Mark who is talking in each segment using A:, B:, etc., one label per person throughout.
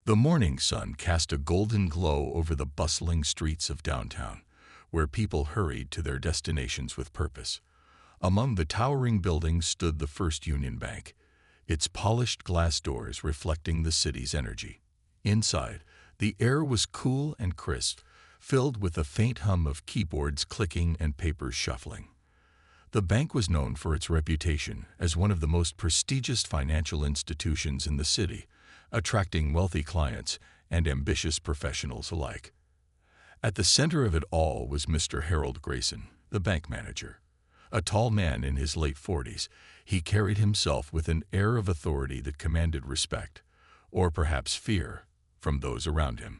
A: The morning sun cast a golden glow over the bustling streets of downtown, where people hurried to their destinations with purpose. Among the towering buildings stood the First Union Bank, its polished glass doors reflecting the city's energy. Inside, the air was cool and crisp, filled with a faint hum of keyboards clicking and papers shuffling. The bank was known for its reputation as one of the most prestigious financial institutions in the city, attracting wealthy clients and ambitious professionals alike. At the center of it all was Mr. Harold Grayson, the bank manager. A tall man in his late 40s, he carried himself with an air of authority that commanded respect, or perhaps fear, from those around him.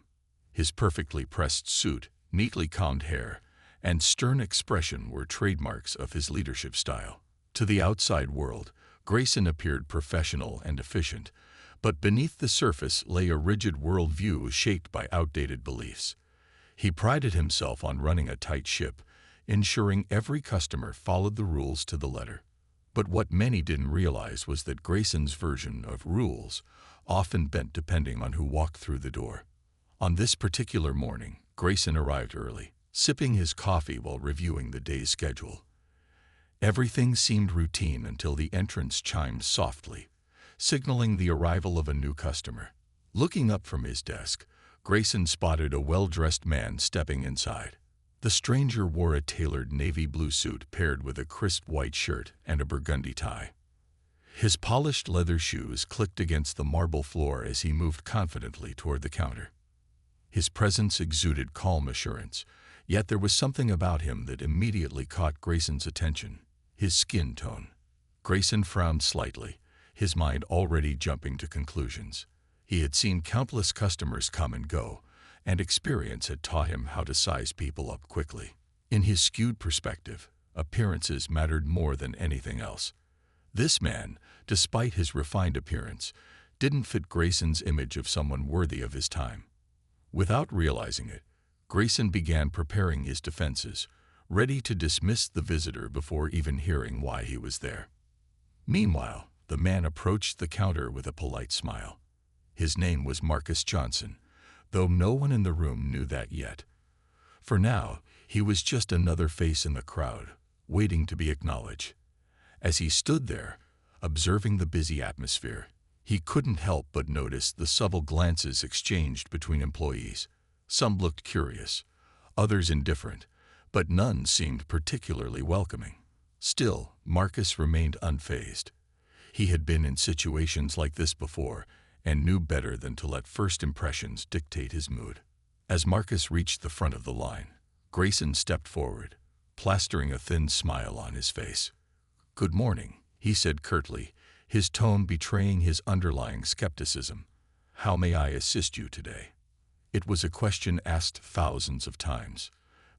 A: His perfectly pressed suit, neatly combed hair, and stern expression were trademarks of his leadership style. To the outside world, Grayson appeared professional and efficient, but beneath the surface lay a rigid worldview shaped by outdated beliefs. He prided himself on running a tight ship, ensuring every customer followed the rules to the letter. But what many didn't realize was that Grayson's version of rules often bent depending on who walked through the door. On this particular morning, Grayson arrived early, sipping his coffee while reviewing the day's schedule. Everything seemed routine until the entrance chimed softly, signaling the arrival of a new customer. Looking up from his desk, Grayson spotted a well-dressed man stepping inside. The stranger wore a tailored navy blue suit paired with a crisp white shirt and a burgundy tie. His polished leather shoes clicked against the marble floor as he moved confidently toward the counter. His presence exuded calm assurance, yet there was something about him that immediately caught Grayson's attention: his skin tone. Grayson frowned slightly, his mind already jumping to conclusions. He had seen countless customers come and go, and experience had taught him how to size people up quickly. In his skewed perspective, appearances mattered more than anything else. This man, despite his refined appearance, didn't fit Grayson's image of someone worthy of his time. Without realizing it, Grayson began preparing his defenses, ready to dismiss the visitor before even hearing why he was there. Meanwhile, the man approached the counter with a polite smile. His name was Marcus Johnson, though no one in the room knew that yet. For now, he was just another face in the crowd, waiting to be acknowledged. As he stood there, observing the busy atmosphere, he couldn't help but notice the subtle glances exchanged between employees. Some looked curious, others indifferent, but none seemed particularly welcoming. Still, Marcus remained unfazed. He had been in situations like this before and knew better than to let first impressions dictate his mood. As Marcus reached the front of the line, Grayson stepped forward, plastering a thin smile on his face. "Good morning," he said curtly, his tone betraying his underlying skepticism. "How may I assist you today?" It was a question asked thousands of times,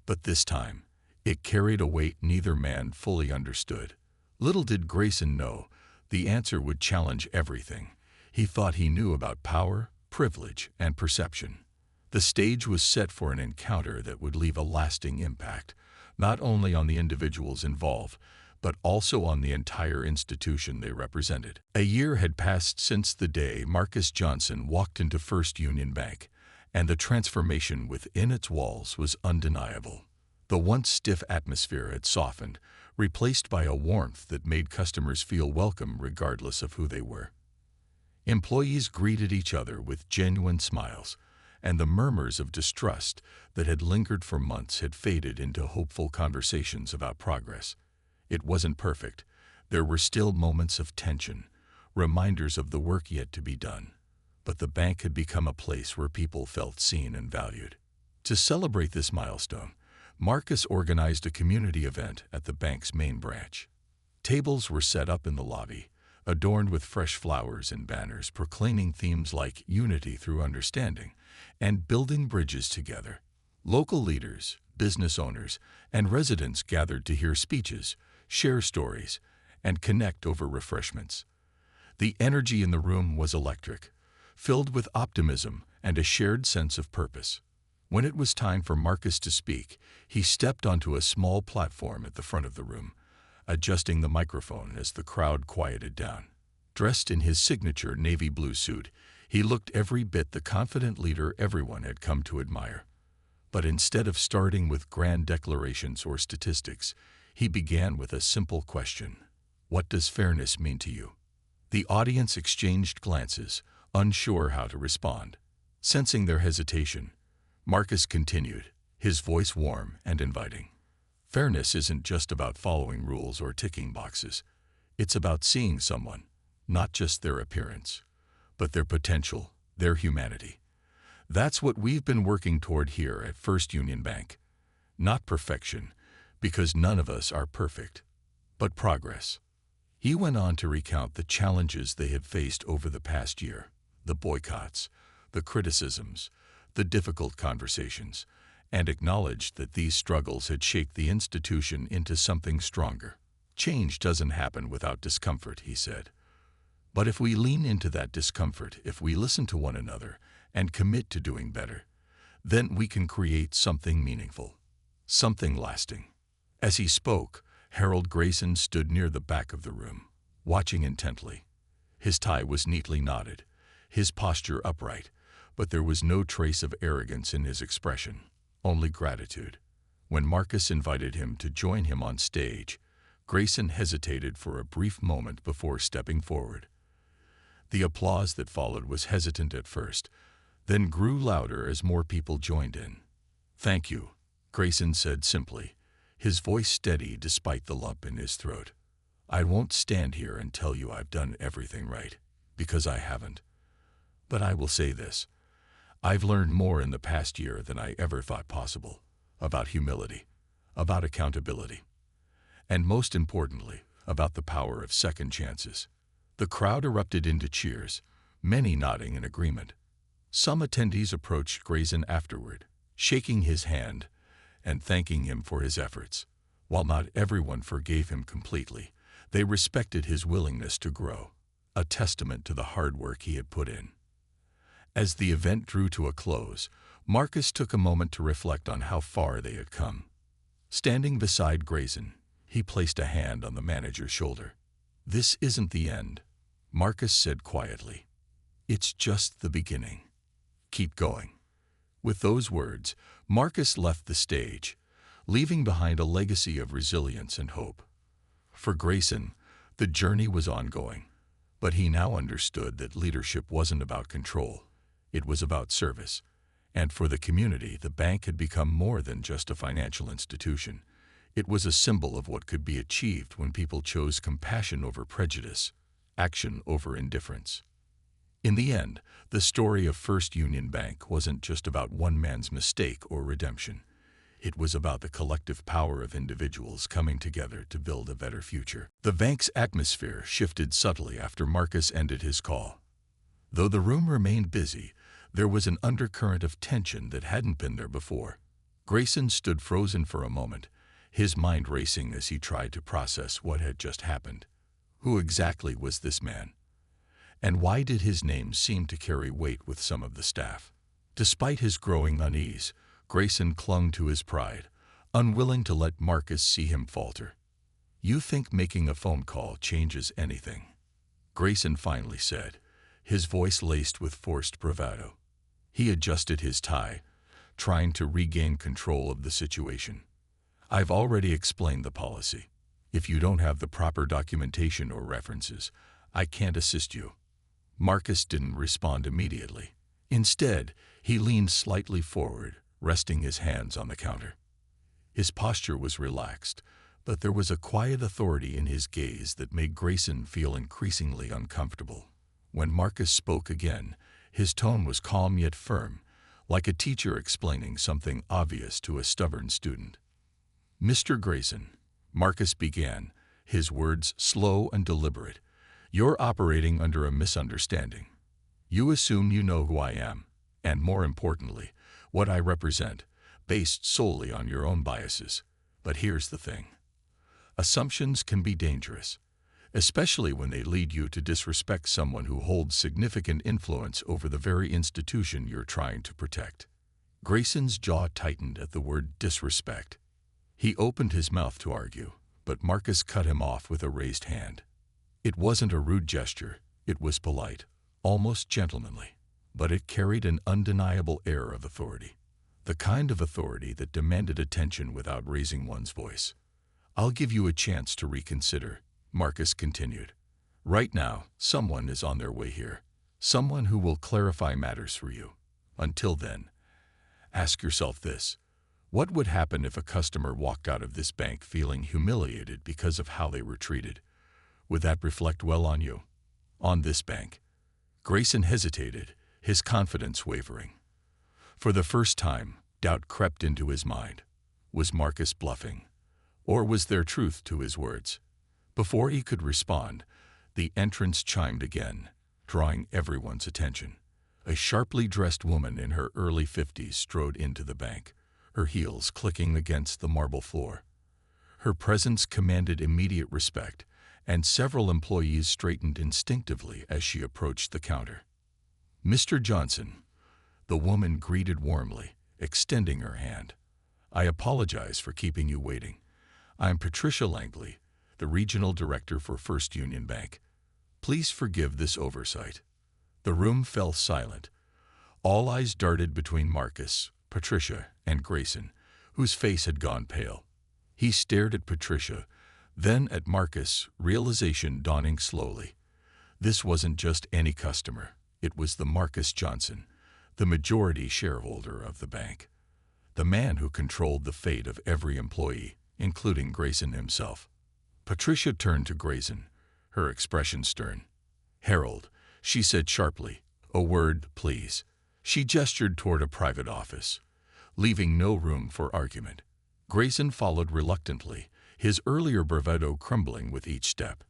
A: but this time, it carried a weight neither man fully understood. Little did Grayson know, the answer would challenge everything he thought he knew about power, privilege, and perception. The stage was set for an encounter that would leave a lasting impact, not only on the individuals involved, but also on the entire institution they represented. A year had passed since the day Marcus Johnson walked into First Union Bank, and the transformation within its walls was undeniable. The once stiff atmosphere had softened, replaced by a warmth that made customers feel welcome regardless of who they were. Employees greeted each other with genuine smiles, and the murmurs of distrust that had lingered for months had faded into hopeful conversations about progress. It wasn't perfect. There were still moments of tension, reminders of the work yet to be done. But the bank had become a place where people felt seen and valued. To celebrate this milestone, Marcus organized a community event at the bank's main branch. Tables were set up in the lobby, adorned with fresh flowers and banners proclaiming themes like unity through understanding and building bridges together. Local leaders, business owners, and residents gathered to hear speeches, share stories, and connect over refreshments. The energy in the room was electric, filled with optimism and a shared sense of purpose. When it was time for Marcus to speak, he stepped onto a small platform at the front of the room, adjusting the microphone as the crowd quieted down. Dressed in his signature navy blue suit, He looked every bit the confident leader everyone had come to admire. But instead of starting with grand declarations or statistics, he began with a simple question. What does fairness mean to you? The audience exchanged glances, unsure how to respond. Sensing their hesitation, Marcus continued, his voice warm and inviting. Fairness isn't just about following rules or ticking boxes. It's about seeing someone, not just their appearance, but their potential, their humanity. That's what we've been working toward here at First Union Bank. Not perfection, because none of us are perfect, but progress. He went on to recount the challenges they had faced over the past year, the boycotts, the criticisms, the difficult conversations, and acknowledged that these struggles had shaped the institution into something stronger. Change doesn't happen without discomfort, he said. But if we lean into that discomfort, if we listen to one another and commit to doing better, then we can create something meaningful, something lasting. As he spoke, Harold Grayson stood near the back of the room, watching intently. His tie was neatly knotted, his posture upright, but there was no trace of arrogance in his expression, only gratitude. When Marcus invited him to join him on stage, Grayson hesitated for a brief moment before stepping forward. The applause that followed was hesitant at first, then grew louder as more people joined in. "Thank you," Grayson said simply, his voice steady despite the lump in his throat. "I won't stand here and tell you I've done everything right, because I haven't. But I will say this. I've learned more in the past year than I ever thought possible, about humility, about accountability, and most importantly, about the power of second chances." The crowd erupted into cheers, many nodding in agreement. Some attendees approached Grayson afterward, shaking his hand and thanking him for his efforts. While not everyone forgave him completely, they respected his willingness to grow, a testament to the hard work he had put in. As the event drew to a close, Marcus took a moment to reflect on how far they had come. Standing beside Grayson, he placed a hand on the manager's shoulder. "This isn't the end," Marcus said quietly. "It's just the beginning. Keep going." With those words, Marcus left the stage, leaving behind a legacy of resilience and hope. For Grayson, the journey was ongoing, but he now understood that leadership wasn't about control. It was about service. And for the community, the bank had become more than just a financial institution. It was a symbol of what could be achieved when people chose compassion over prejudice, action over indifference. In the end, the story of First Union Bank wasn't just about one man's mistake or redemption. It was about the collective power of individuals coming together to build a better future. The bank's atmosphere shifted subtly after Marcus ended his call. Though the room remained busy, there was an undercurrent of tension that hadn't been there before. Grayson stood frozen for a moment, his mind racing as he tried to process what had just happened. Who exactly was this man? And why did his name seem to carry weight with some of the staff? Despite his growing unease, Grayson clung to his pride, unwilling to let Marcus see him falter. "You think making a phone call changes anything?" Grayson finally said, his voice laced with forced bravado. He adjusted his tie, trying to regain control of the situation. "I've already explained the policy. If you don't have the proper documentation or references, I can't assist you." Marcus didn't respond immediately. Instead, he leaned slightly forward, resting his hands on the counter. His posture was relaxed, but there was a quiet authority in his gaze that made Grayson feel increasingly uncomfortable. When Marcus spoke again, his tone was calm yet firm, like a teacher explaining something obvious to a stubborn student. "Mr. Grayson," Marcus began, his words slow and deliberate, "you're operating under a misunderstanding. You assume you know who I am, and more importantly, what I represent, based solely on your own biases. But here's the thing. Assumptions can be dangerous, especially when they lead you to disrespect someone who holds significant influence over the very institution you're trying to protect." Grayson's jaw tightened at the word disrespect. He opened his mouth to argue, but Marcus cut him off with a raised hand. It wasn't a rude gesture, it was polite, almost gentlemanly. but it carried an undeniable air of authority, the kind of authority that demanded attention without raising one's voice. "I'll give you a chance to reconsider," Marcus continued. "Right now, someone is on their way here, someone who will clarify matters for you. Until then, ask yourself this: what would happen if a customer walked out of this bank feeling humiliated because of how they were treated? Would that reflect well on you? On this bank?" Grayson hesitated, his confidence wavering. For the first time, doubt crept into his mind. Was Marcus bluffing? Or was there truth to his words? Before he could respond, the entrance chimed again, drawing everyone's attention. A sharply dressed woman in her early 50s strode into the bank, her heels clicking against the marble floor. Her presence commanded immediate respect, and several employees straightened instinctively as she approached the counter. "Mr. Johnson," the woman greeted warmly, extending her hand. "I apologize for keeping you waiting. I'm Patricia Langley, the Regional Director for First Union Bank. Please forgive this oversight." The room fell silent. All eyes darted between Marcus, Patricia, and Grayson, whose face had gone pale. He stared at Patricia, then at Marcus, realization dawning slowly. This wasn't just any customer. It was the Marcus Johnson, the majority shareholder of the bank. The man who controlled the fate of every employee, including Grayson himself. Patricia turned to Grayson, her expression stern. "Harold," she said sharply, "a word, please." She gestured toward a private office, leaving no room for argument. Grayson followed reluctantly, his earlier bravado crumbling with each step.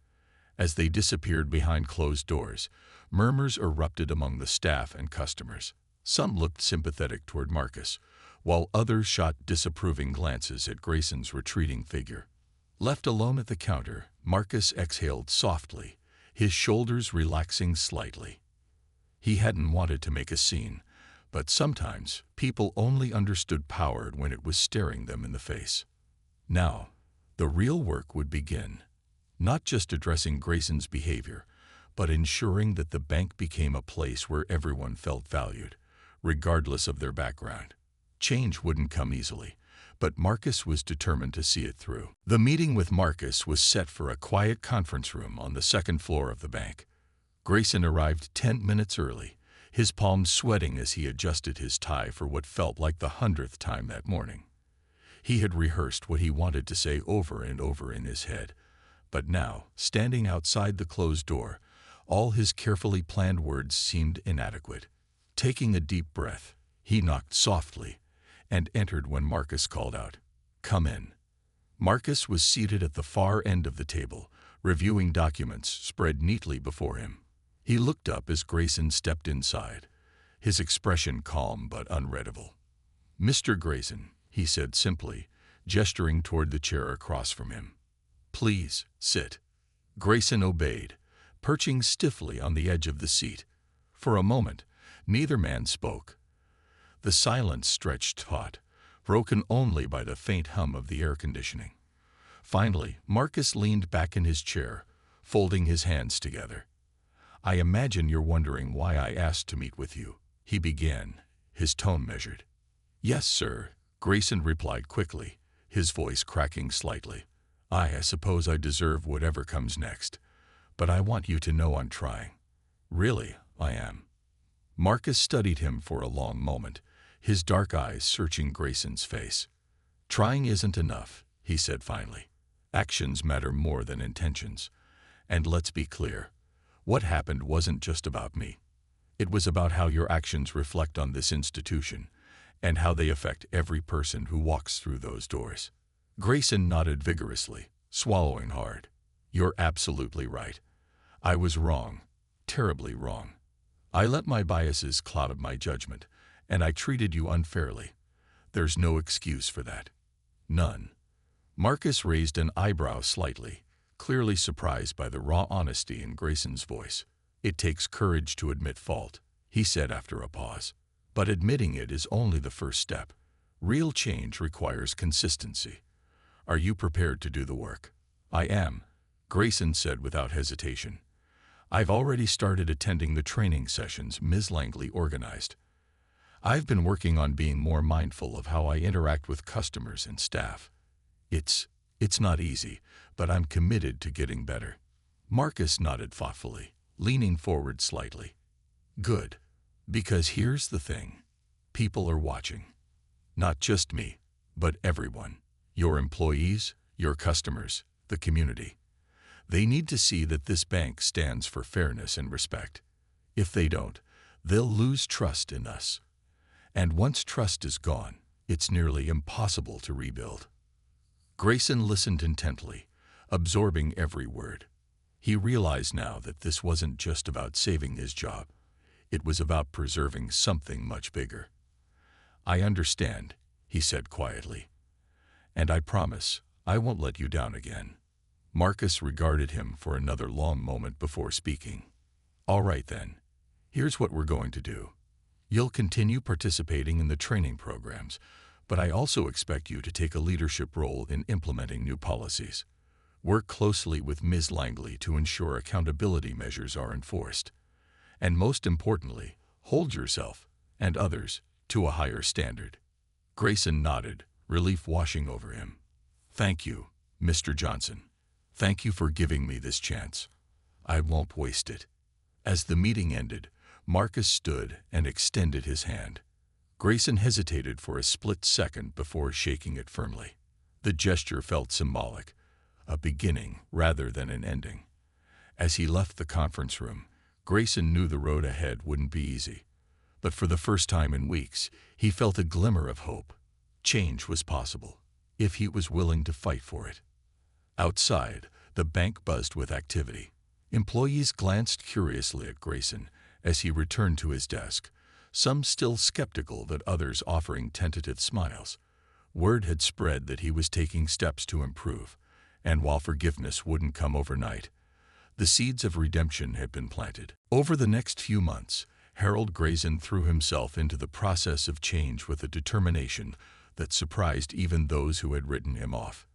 A: As they disappeared behind closed doors, murmurs erupted among the staff and customers. Some looked sympathetic toward Marcus, while others shot disapproving glances at Grayson's retreating figure. Left alone at the counter, Marcus exhaled softly, his shoulders relaxing slightly. He hadn't wanted to make a scene, but sometimes people only understood power when it was staring them in the face. Now, the real work would begin. Not just addressing Grayson's behavior, but ensuring that the bank became a place where everyone felt valued, regardless of their background. Change wouldn't come easily, but Marcus was determined to see it through. The meeting with Marcus was set for a quiet conference room on the second floor of the bank. Grayson arrived 10 minutes early, his palms sweating as he adjusted his tie for what felt like the 100th time that morning. He had rehearsed what he wanted to say over and over in his head, but now, standing outside the closed door, all his carefully planned words seemed inadequate. Taking a deep breath, he knocked softly and entered when Marcus called out, "Come in." Marcus was seated at the far end of the table, reviewing documents spread neatly before him. He looked up as Grayson stepped inside, his expression calm but unreadable. "Mr. Grayson," he said simply, gesturing toward the chair across from him. "Please, sit." Grayson obeyed, perching stiffly on the edge of the seat. For a moment, neither man spoke. The silence stretched taut, broken only by the faint hum of the air conditioning. Finally, Marcus leaned back in his chair, folding his hands together. "I imagine you're wondering why I asked to meet with you," he began, his tone measured. "Yes, sir," Grayson replied quickly, his voice cracking slightly. I suppose I deserve whatever comes next, but I want you to know I'm trying. Really, I am." Marcus studied him for a long moment, his dark eyes searching Grayson's face. "Trying isn't enough," he said finally. "Actions matter more than intentions. And let's be clear, what happened wasn't just about me. It was about how your actions reflect on this institution and how they affect every person who walks through those doors." Grayson nodded vigorously, swallowing hard. "You're absolutely right. I was wrong, terribly wrong. I let my biases cloud my judgment, and I treated you unfairly. There's no excuse for that. None." Marcus raised an eyebrow slightly, clearly surprised by the raw honesty in Grayson's voice. "It takes courage to admit fault," he said after a pause. "But admitting it is only the first step. Real change requires consistency. Are you prepared to do the work?" "I am," Grayson said without hesitation. I've already started attending the training sessions Ms. Langley organized. I've been working on being more mindful of how I interact with customers and staff. It's not easy, but I'm committed to getting better. Marcus nodded thoughtfully, leaning forward slightly. Good. Because here's the thing. People are watching. Not just me, but everyone. Your employees, your customers, the community. They need to see that this bank stands for fairness and respect. If they don't, they'll lose trust in us. And once trust is gone, it's nearly impossible to rebuild. Grayson listened intently, absorbing every word. He realized now that this wasn't just about saving his job. It was about preserving something much bigger. I understand, he said quietly. And I promise I won't let you down again. Marcus regarded him for another long moment before speaking. All right then, here's what we're going to do. You'll continue participating in the training programs, but I also expect you to take a leadership role in implementing new policies. Work closely with Ms. Langley to ensure accountability measures are enforced. And most importantly, hold yourself, and others, to a higher standard. Grayson nodded, relief washing over him. Thank you, Mr. Johnson. Thank you for giving me this chance. I won't waste it. As the meeting ended, Marcus stood and extended his hand. Grayson hesitated for a split second before shaking it firmly. The gesture felt symbolic, a beginning rather than an ending. As he left the conference room, Grayson knew the road ahead wouldn't be easy. But for the first time in weeks, he felt a glimmer of hope. Change was possible, if he was willing to fight for it. Outside, the bank buzzed with activity. Employees glanced curiously at Grayson as he returned to his desk, some still skeptical but others offering tentative smiles. Word had spread that he was taking steps to improve, and while forgiveness wouldn't come overnight, the seeds of redemption had been planted. Over the next few months, Harold Grayson threw himself into the process of change with a determination that surprised even those who had written him off.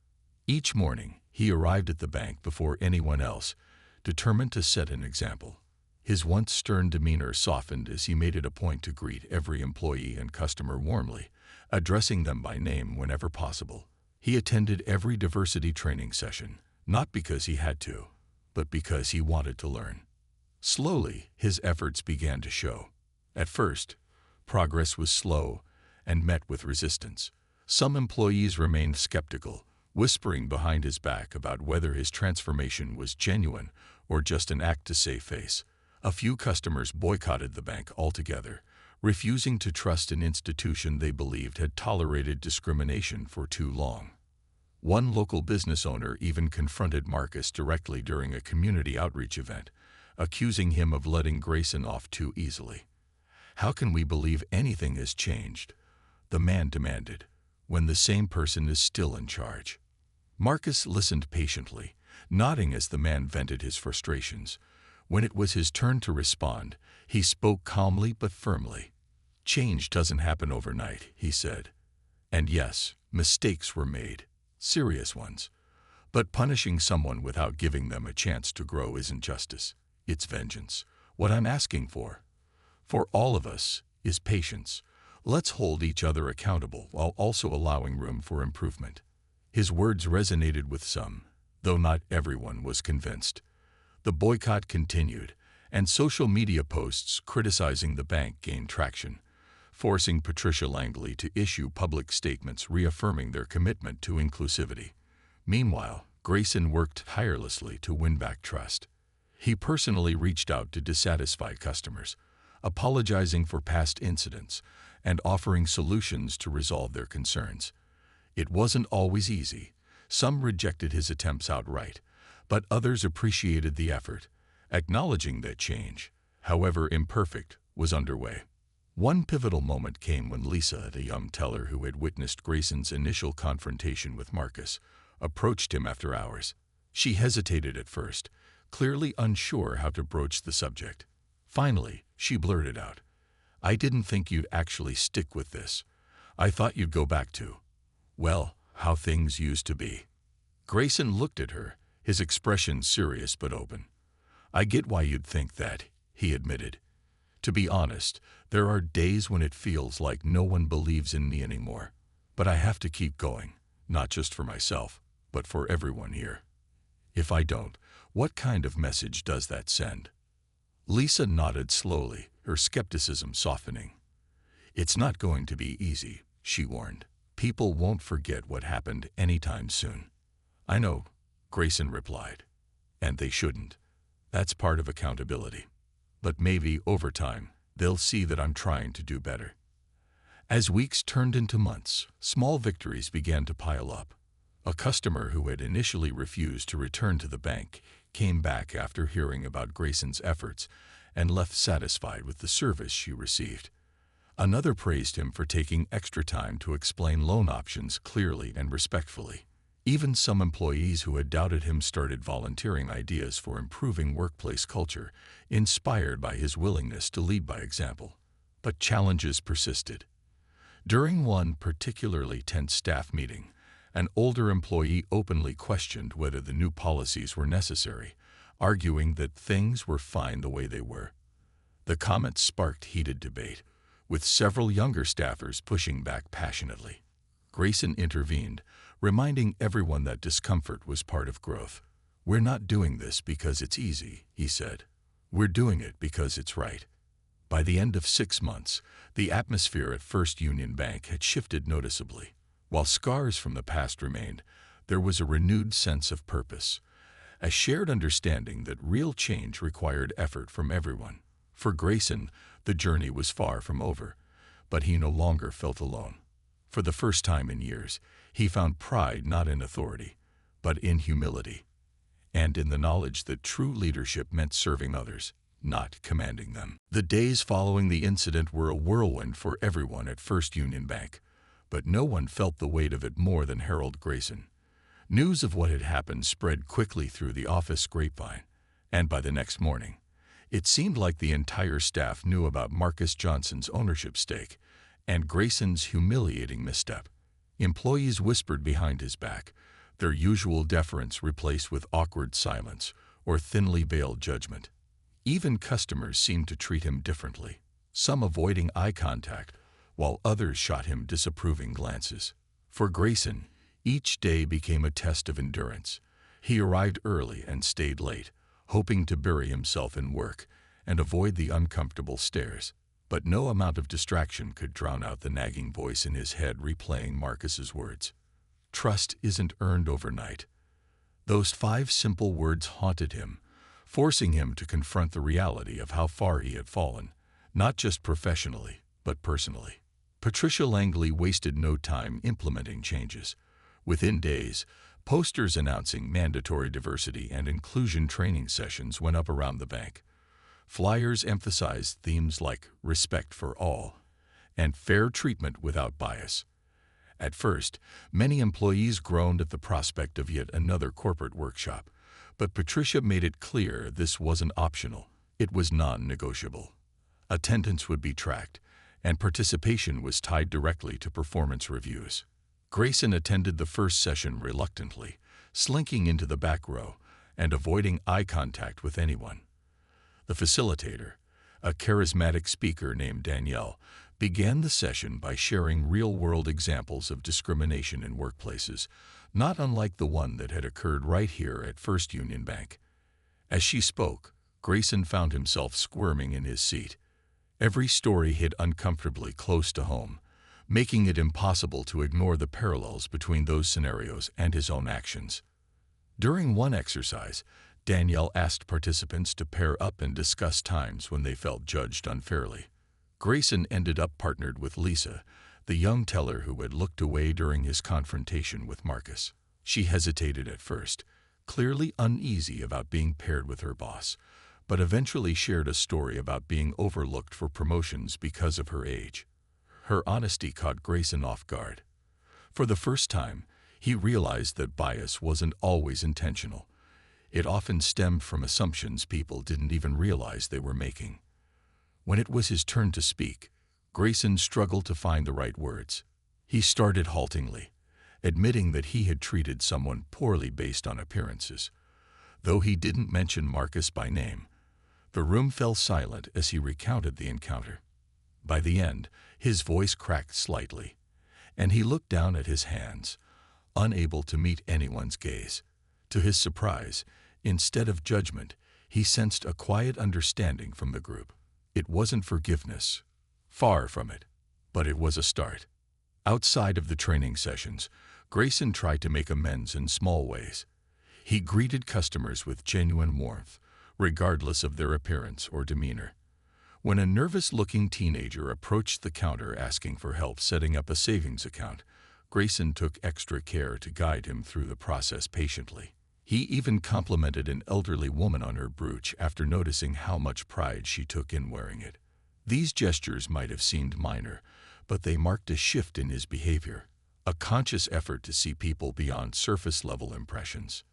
A: Each morning, he arrived at the bank before anyone else, determined to set an example. His once stern demeanor softened as he made it a point to greet every employee and customer warmly, addressing them by name whenever possible. He attended every diversity training session, not because he had to, but because he wanted to learn. Slowly, his efforts began to show. At first, progress was slow and met with resistance. Some employees remained skeptical, whispering behind his back about whether his transformation was genuine or just an act to save face. A few customers boycotted the bank altogether, refusing to trust an institution they believed had tolerated discrimination for too long. One local business owner even confronted Marcus directly during a community outreach event, accusing him of letting Grayson off too easily. "How can we believe anything has changed?" the man demanded, "when the same person is still in charge?" Marcus listened patiently, nodding as the man vented his frustrations. When it was his turn to respond, he spoke calmly but firmly. "Change doesn't happen overnight," he said. "And yes, mistakes were made, serious ones. But punishing someone without giving them a chance to grow isn't justice, it's vengeance. What I'm asking for all of us, is patience. Let's hold each other accountable while also allowing room for improvement." His words resonated with some, though not everyone was convinced. The boycott continued, and social media posts criticizing the bank gained traction, forcing Patricia Langley to issue public statements reaffirming their commitment to inclusivity. Meanwhile, Grayson worked tirelessly to win back trust. He personally reached out to dissatisfied customers, apologizing for past incidents and offering solutions to resolve their concerns. It wasn't always easy. Some rejected his attempts outright, but others appreciated the effort, acknowledging that change, however imperfect, was underway. One pivotal moment came when Lisa, the young teller who had witnessed Grayson's initial confrontation with Marcus, approached him after hours. She hesitated at first, clearly unsure how to broach the subject. Finally, she blurted out, "I didn't think you'd actually stick with this. I thought you'd go back to, well, how things used to be." Grayson looked at her, his expression serious but open. "I get why you'd think that," he admitted. "To be honest, there are days when it feels like no one believes in me anymore. But I have to keep going, not just for myself, but for everyone here. If I don't, what kind of message does that send?" Lisa nodded slowly, her skepticism softening. "It's not going to be easy," she warned. "People won't forget what happened anytime soon." "I know," Grayson replied. "And they shouldn't. That's part of accountability. But maybe, over time, they'll see that I'm trying to do better." As weeks turned into months, small victories began to pile up. A customer who had initially refused to return to the bank came back after hearing about Grayson's efforts and left satisfied with the service she received. Another praised him for taking extra time to explain loan options clearly and respectfully. Even some employees who had doubted him started volunteering ideas for improving workplace culture, inspired by his willingness to lead by example. But challenges persisted. During one particularly tense staff meeting, an older employee openly questioned whether the new policies were necessary, arguing that things were fine the way they were. The comment sparked heated debate, with several younger staffers pushing back passionately. Grayson intervened, reminding everyone that discomfort was part of growth. "We're not doing this because it's easy," he said. "We're doing it because it's right." By the end of 6 months, the atmosphere at First Union Bank had shifted noticeably. While scars from the past remained, there was a renewed sense of purpose, a shared understanding that real change required effort from everyone. For Grayson, the journey was far from over, but he no longer felt alone. For the first time in years, he found pride not in authority, but in humility, and in the knowledge that true leadership meant serving others, not commanding them. The days following the incident were a whirlwind for everyone at First Union Bank, but no one felt the weight of it more than Harold Grayson. News of what had happened spread quickly through the office grapevine, and by the next morning, it seemed like the entire staff knew about Marcus Johnson's ownership stake and Grayson's humiliating misstep. Employees whispered behind his back, their usual deference replaced with awkward silence or thinly veiled judgment. Even customers seemed to treat him differently, some avoiding eye contact, while others shot him disapproving glances. For Grayson, each day became a test of endurance. He arrived early and stayed late, hoping to bury himself in work and avoid the uncomfortable stares. But no amount of distraction could drown out the nagging voice in his head replaying Marcus's words. "Trust isn't earned overnight." Those 5 simple words haunted him, forcing him to confront the reality of how far he had fallen, not just professionally, but personally. Patricia Langley wasted no time implementing changes. Within days, posters announcing mandatory diversity and inclusion training sessions went up around the bank. Flyers emphasized themes like respect for all and fair treatment without bias. At first, many employees groaned at the prospect of yet another corporate workshop, but Patricia made it clear this wasn't optional, it was non-negotiable. Attendance would be tracked, and participation was tied directly to performance reviews. Grayson attended the first session reluctantly, slinking into the back row and avoiding eye contact with anyone. The facilitator, a charismatic speaker named Danielle, began the session by sharing real-world examples of discrimination in workplaces, not unlike the one that had occurred right here at First Union Bank. As she spoke, Grayson found himself squirming in his seat. Every story hit uncomfortably close to home, making it impossible to ignore the parallels between those scenarios and his own actions. During one exercise, Danielle asked participants to pair up and discuss times when they felt judged unfairly. Grayson ended up partnered with Lisa, the young teller who had looked away during his confrontation with Marcus. She hesitated at first, clearly uneasy about being paired with her boss, but eventually shared a story about being overlooked for promotions because of her age. Her honesty caught Grayson off guard. For the first time, he realized that bias wasn't always intentional. It often stemmed from assumptions people didn't even realize they were making. When it was his turn to speak, Grayson struggled to find the right words. He started haltingly, admitting that he had treated someone poorly based on appearances. Though he didn't mention Marcus by name, the room fell silent as he recounted the encounter. By the end, his voice cracked slightly, and he looked down at his hands, unable to meet anyone's gaze. To his surprise, instead of judgment, he sensed a quiet understanding from the group. It wasn't forgiveness, far from it, but it was a start. Outside of the training sessions, Grayson tried to make amends in small ways. He greeted customers with genuine warmth, regardless of their appearance or demeanor. When a nervous-looking teenager approached the counter asking for help setting up a savings account, Grayson took extra care to guide him through the process patiently. He even complimented an elderly woman on her brooch after noticing how much pride she took in wearing it. These gestures might have seemed minor, but they marked a shift in his behavior, a conscious effort to see people beyond surface-level impressions.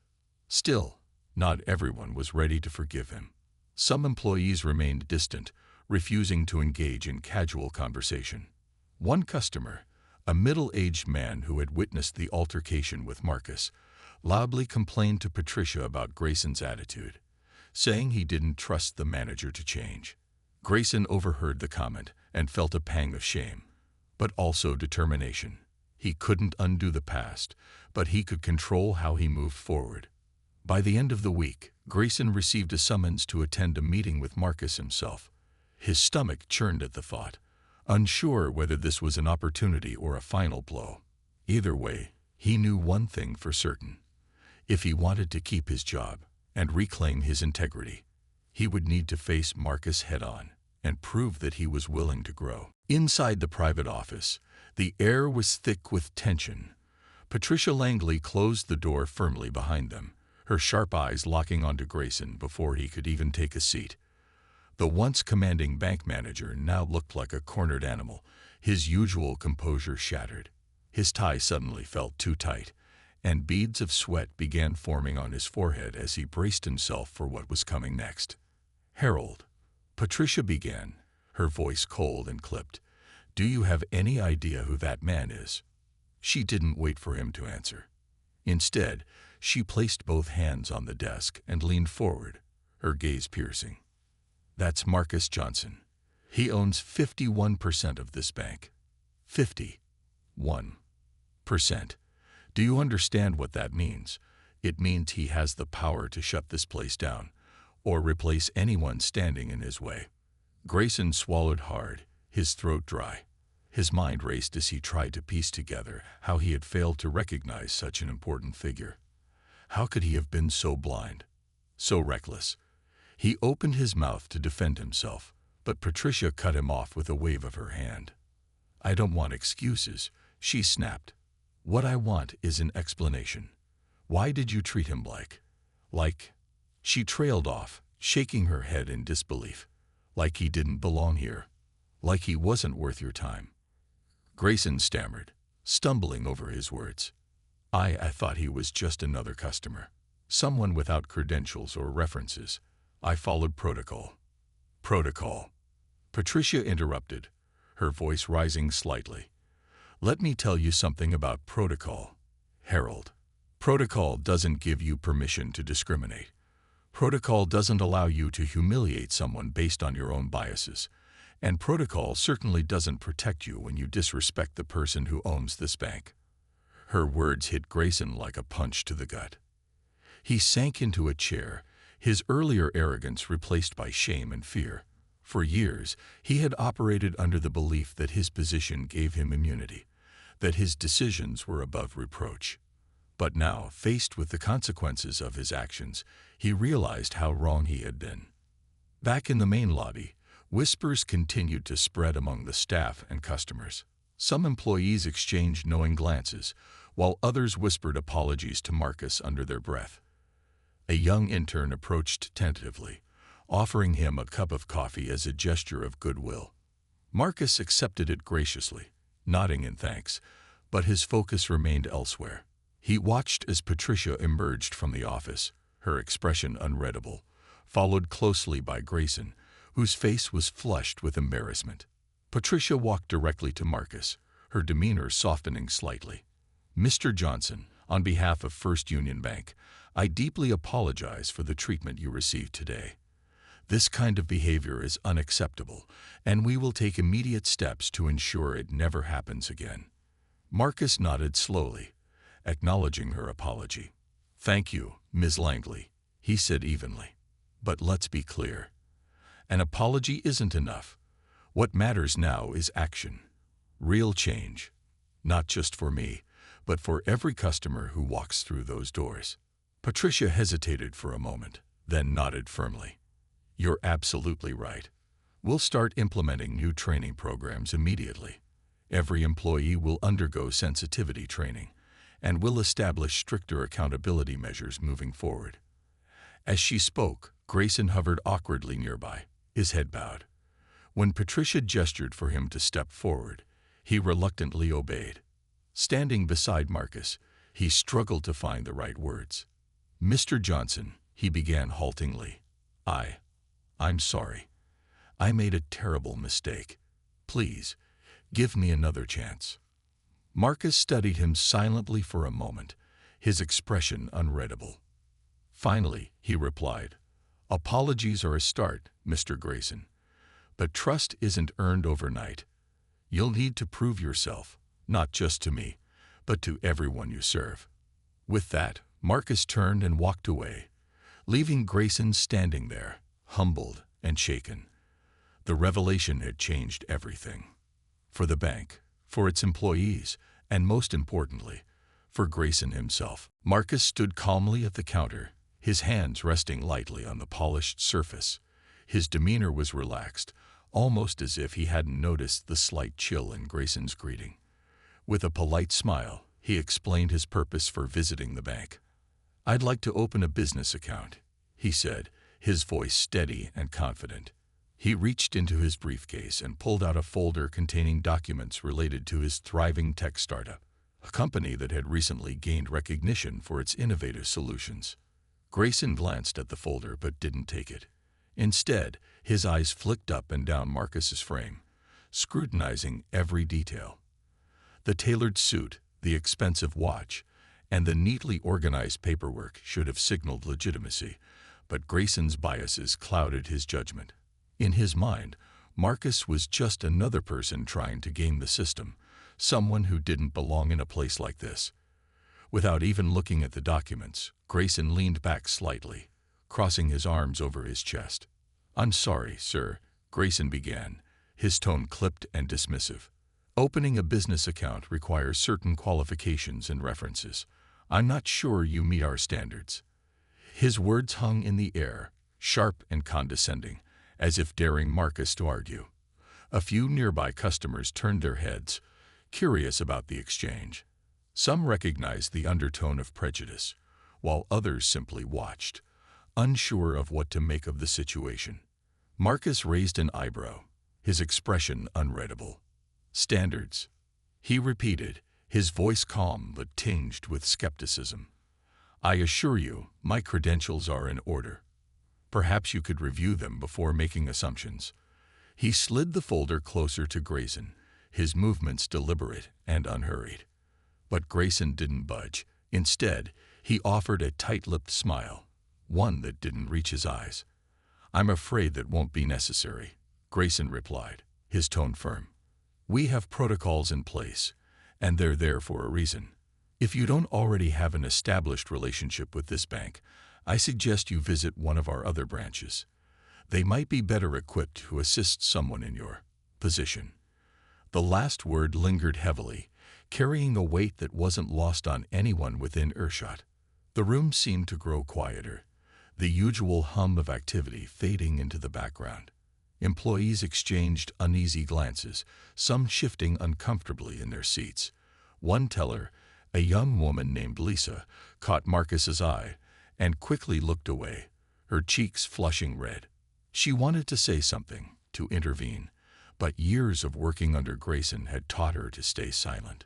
A: Still, not everyone was ready to forgive him. Some employees remained distant, refusing to engage in casual conversation. One customer, a middle-aged man who had witnessed the altercation with Marcus, loudly complained to Patricia about Grayson's attitude, saying he didn't trust the manager to change. Grayson overheard the comment and felt a pang of shame, but also determination. He couldn't undo the past, but he could control how he moved forward. By the end of the week, Grayson received a summons to attend a meeting with Marcus himself. His stomach churned at the thought, unsure whether this was an opportunity or a final blow. Either way, he knew one thing for certain. If he wanted to keep his job and reclaim his integrity, he would need to face Marcus head-on and prove that he was willing to grow. Inside the private office, the air was thick with tension. Patricia Langley closed the door firmly behind them, her sharp eyes locking onto Grayson before he could even take a seat. The once commanding bank manager now looked like a cornered animal, his usual composure shattered. His tie suddenly felt too tight, and beads of sweat began forming on his forehead as he braced himself for what was coming next. "Harold," Patricia began, her voice cold and clipped, "do you have any idea who that man is?" She didn't wait for him to answer. Instead, she placed both hands on the desk and leaned forward, her gaze piercing. "That's Marcus Johnson. He owns 51% of this bank." 51%. Do you understand what that means? It means he has the power to shut this place down, or replace anyone standing in his way. Grayson swallowed hard, his throat dry. His mind raced as he tried to piece together how he had failed to recognize such an important figure. How could he have been so blind, so reckless? He opened his mouth to defend himself, but Patricia cut him off with a wave of her hand. "I don't want excuses," she snapped. "What I want is an explanation. Why did you treat him like... She trailed off, shaking her head in disbelief. "Like he didn't belong here. Like he wasn't worth your time." Grayson stammered, stumbling over his words. I thought he was just another customer. Someone without credentials or references. I followed protocol." "Protocol?" Patricia interrupted, her voice rising slightly. "Let me tell you something about protocol, Harold. Protocol doesn't give you permission to discriminate. Protocol doesn't allow you to humiliate someone based on your own biases. And protocol certainly doesn't protect you when you disrespect the person who owns this bank." Her words hit Grayson like a punch to the gut. He sank into a chair, his earlier arrogance replaced by shame and fear. For years, he had operated under the belief that his position gave him immunity, that his decisions were above reproach. But now, faced with the consequences of his actions, he realized how wrong he had been. Back in the main lobby, whispers continued to spread among the staff and customers. Some employees exchanged knowing glances, while others whispered apologies to Marcus under their breath. A young intern approached tentatively, offering him a cup of coffee as a gesture of goodwill. Marcus accepted it graciously, nodding in thanks, but his focus remained elsewhere. He watched as Patricia emerged from the office, her expression unreadable, followed closely by Grayson, whose face was flushed with embarrassment. Patricia walked directly to Marcus, her demeanor softening slightly. "Mr. Johnson, on behalf of First Union Bank, I deeply apologize for the treatment you received today. This kind of behavior is unacceptable, and we will take immediate steps to ensure it never happens again." Marcus nodded slowly, acknowledging her apology. "Thank you, Ms. Langley," he said evenly. "But let's be clear. An apology isn't enough. What matters now is action. Real change. Not just for me, but for every customer who walks through those doors." Patricia hesitated for a moment, then nodded firmly. "You're absolutely right. We'll start implementing new training programs immediately. Every employee will undergo sensitivity training, and we'll establish stricter accountability measures moving forward." As she spoke, Grayson hovered awkwardly nearby, his head bowed. When Patricia gestured for him to step forward, he reluctantly obeyed. Standing beside Marcus, he struggled to find the right words. "Mr. Johnson," he began haltingly, I'm sorry. I made a terrible mistake. Please, give me another chance." Marcus studied him silently for a moment, his expression unreadable. Finally, he replied, "Apologies are a start, Mr. Grayson. But trust isn't earned overnight. You'll need to prove yourself, not just to me, but to everyone you serve." With that, Marcus turned and walked away, leaving Grayson standing there, humbled and shaken. The revelation had changed everything. For the bank, for its employees, and most importantly, for Grayson himself. Marcus stood calmly at the counter, his hands resting lightly on the polished surface. His demeanor was relaxed, almost as if he hadn't noticed the slight chill in Grayson's greeting. With a polite smile, he explained his purpose for visiting the bank. "I'd like to open a business account," he said, his voice steady and confident. He reached into his briefcase and pulled out a folder containing documents related to his thriving tech startup, a company that had recently gained recognition for its innovative solutions. Grayson glanced at the folder but didn't take it. Instead, his eyes flicked up and down Marcus's frame, scrutinizing every detail. The tailored suit, the expensive watch, and the neatly organized paperwork should have signaled legitimacy, but Grayson's biases clouded his judgment. In his mind, Marcus was just another person trying to game the system, someone who didn't belong in a place like this. Without even looking at the documents, Grayson leaned back slightly, crossing his arms over his chest. "I'm sorry, sir," Grayson began, his tone clipped and dismissive. "Opening a business account requires certain qualifications and references. I'm not sure you meet our standards." His words hung in the air, sharp and condescending, as if daring Marcus to argue. A few nearby customers turned their heads, curious about the exchange. Some recognized the undertone of prejudice, while others simply watched, unsure of what to make of the situation. Marcus raised an eyebrow, his expression unreadable. "Standards," he repeated, his voice calm but tinged with skepticism. "I assure you, my credentials are in order. Perhaps you could review them before making assumptions." He slid the folder closer to Grayson, his movements deliberate and unhurried. But Grayson didn't budge. Instead, he offered a tight-lipped smile, one that didn't reach his eyes. "I'm afraid that won't be necessary," Grayson replied, his tone firm. "We have protocols in place, and they're there for a reason. If you don't already have an established relationship with this bank, I suggest you visit one of our other branches. They might be better equipped to assist someone in your position." The last word lingered heavily, carrying a weight that wasn't lost on anyone within earshot. The room seemed to grow quieter, the usual hum of activity fading into the background. Employees exchanged uneasy glances, some shifting uncomfortably in their seats. One teller, a young woman named Lisa, caught Marcus's eye and quickly looked away, her cheeks flushing red. She wanted to say something, to intervene, but years of working under Grayson had taught her to stay silent.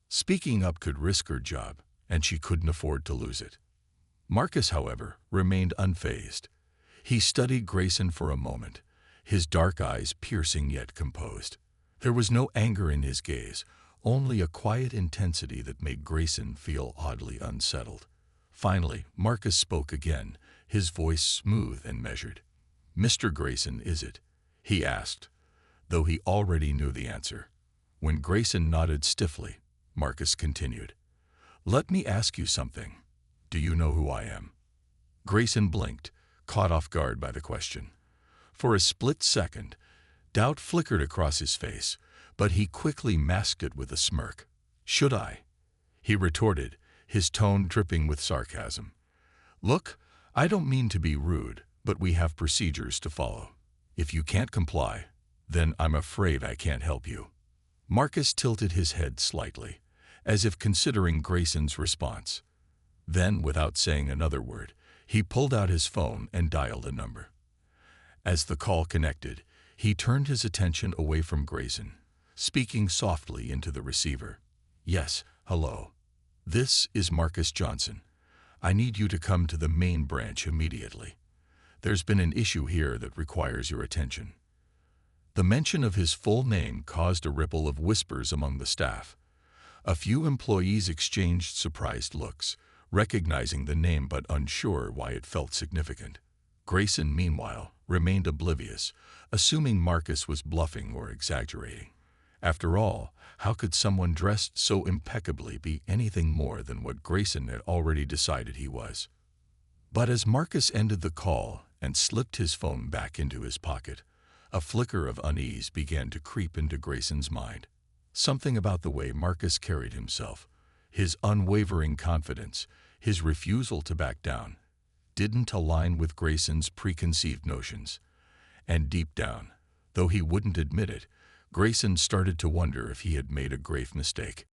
A: Speaking up could risk her job, and she couldn't afford to lose it. Marcus, however, remained unfazed. He studied Grayson for a moment, his dark eyes piercing yet composed. There was no anger in his gaze, only a quiet intensity that made Grayson feel oddly unsettled. Finally, Marcus spoke again, his voice smooth and measured. "Mr. Grayson, is it?" he asked, though he already knew the answer. When Grayson nodded stiffly, Marcus continued, "Let me ask you something. Do you know who I am?" Grayson blinked, caught off guard by the question. For a split second, doubt flickered across his face, but he quickly masked it with a smirk. "Should I?" he retorted, his tone dripping with sarcasm. "Look, I don't mean to be rude, but we have procedures to follow. If you can't comply, then I'm afraid I can't help you." Marcus tilted his head slightly, as if considering Grayson's response. Then, without saying another word, he pulled out his phone and dialed a number. As the call connected, he turned his attention away from Grayson, speaking softly into the receiver. "Yes, hello. This is Marcus Johnson. I need you to come to the main branch immediately. There's been an issue here that requires your attention." The mention of his full name caused a ripple of whispers among the staff. A few employees exchanged surprised looks, recognizing the name but unsure why it felt significant. Grayson, meanwhile, remained oblivious, assuming Marcus was bluffing or exaggerating. After all, how could someone dressed so impeccably be anything more than what Grayson had already decided he was? But as Marcus ended the call and slipped his phone back into his pocket, a flicker of unease began to creep into Grayson's mind. Something about the way Marcus carried himself, his unwavering confidence, his refusal to back down, didn't align with Grayson's preconceived notions. And deep down, though he wouldn't admit it, Grayson started to wonder if he had made a grave mistake.